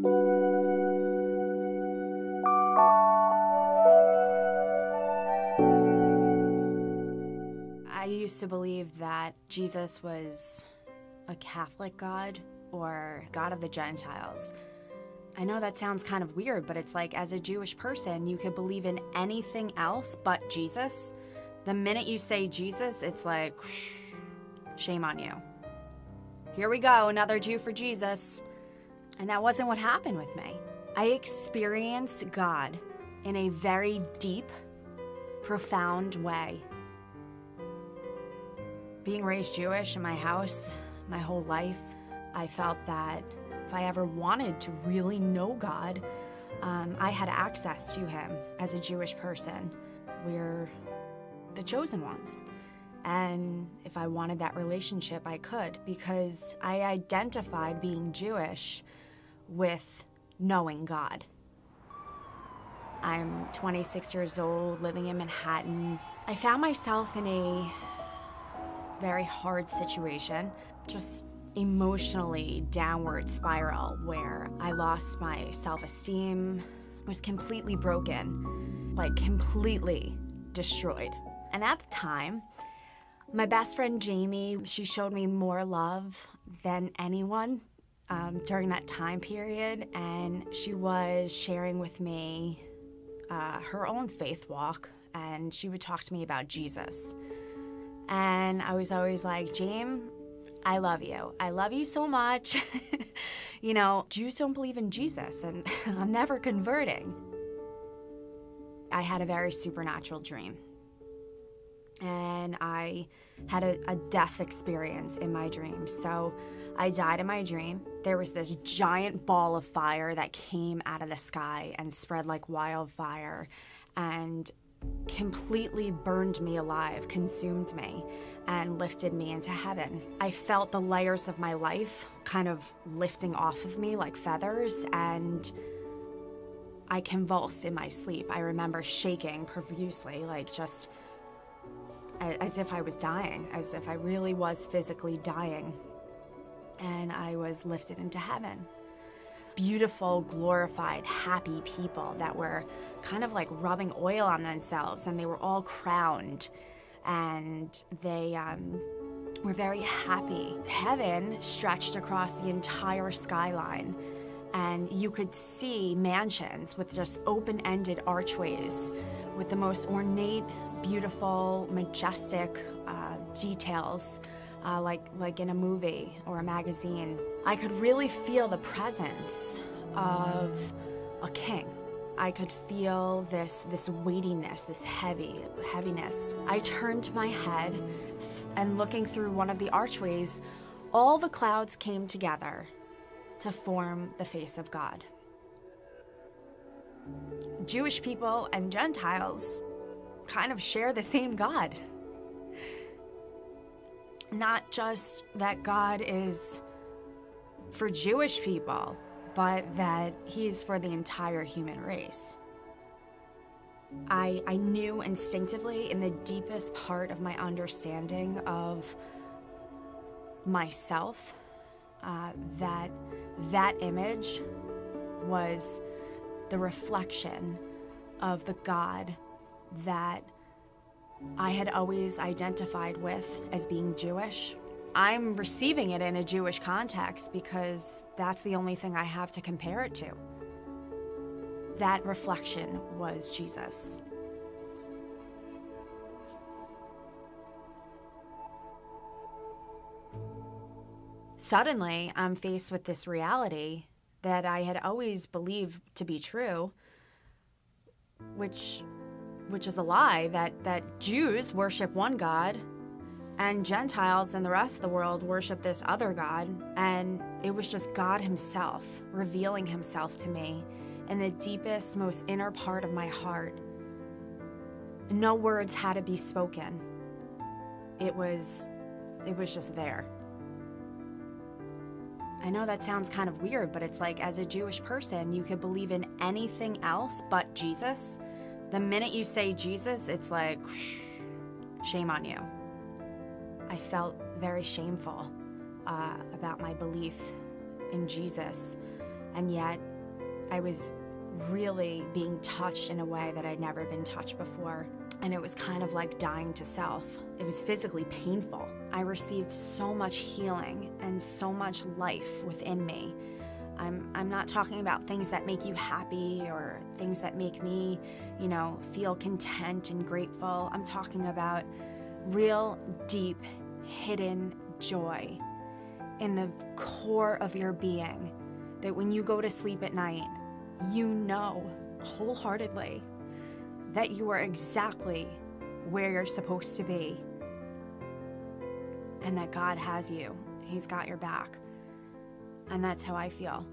I used to believe that Jesus was a Catholic God or God of the Gentiles. I know that sounds kind of weird, but it's like, as a Jewish person, you could believe in anything else but Jesus. The minute you say Jesus, it's like, shame on you. Here we go, another Jew for Jesus. And that wasn't what happened with me. I experienced God in a very deep, profound way. Being raised Jewish in my house my whole life, I felt that if I ever wanted to really know God, I had access to him as a Jewish person. We're the chosen ones. And if I wanted that relationship, I could, because I identified being Jewish with knowing God. I'm 26 years old, living in Manhattan. I found myself in a very hard situation, just emotionally downward spiral where I lost my self-esteem, was completely broken, like completely destroyed. And at the time, my best friend Jamie, she showed me more love than anyone during that time period, and she was sharing with me her own faith walk, and she would talk to me about Jesus. And I was always like, James, I love you. I love you so much. You know, Jews don't believe in Jesus, and I'm never converting. I had a very supernatural dream. And I had a death experience in my dream. So I died in my dream. There was this giant ball of fire that came out of the sky and spread like wildfire and completely burned me alive, consumed me, and lifted me into heaven. I felt the layers of my life kind of lifting off of me like feathers, and I convulsed in my sleep. I remember shaking profusely, like just as if I was dying, as if I really was physically dying. And I was lifted into heaven. Beautiful, glorified, happy people that were kind of like rubbing oil on themselves, and they were all crowned, and they were very happy. Heaven stretched across the entire skyline, and you could see mansions with just open-ended archways with the most ornate, beautiful, majestic details, like in a movie or a magazine. I could really feel the presence of a king. I could feel this weightiness, this heaviness. I turned my head, and looking through one of the archways, all the clouds came together to form the face of God. Jewish people and Gentiles kind of share the same God. Not just that God is for Jewish people, but that he's for the entire human race. I knew instinctively in the deepest part of my understanding of myself that image was the reflection of the God that I had always identified with as being Jewish. I'm receiving it in a Jewish context because that's the only thing I have to compare it to. That reflection was Jesus. Suddenly, I'm faced with this reality that I had always believed to be true, which is a lie, that Jews worship one God and Gentiles and the rest of the world worship this other God. And it was just God himself revealing himself to me in the deepest, most inner part of my heart. No words had to be spoken. It was just there. I know that sounds kind of weird, but it's like, as a Jewish person, you could believe in anything else but Jesus. The minute you say Jesus, it's like, shame on you. I felt very shameful about my belief in Jesus, and yet I was really being touched in a way that I'd never been touched before. And it was kind of like dying to self. It was physically painful. I received so much healing and so much life within me. I'm not talking about things that make you happy or things that make me, feel content and grateful. I'm talking about real, deep, hidden joy in the core of your being, that when you go to sleep at night, you know wholeheartedly that you are exactly where you're supposed to be, and that God has you. He's got your back. And that's how I feel.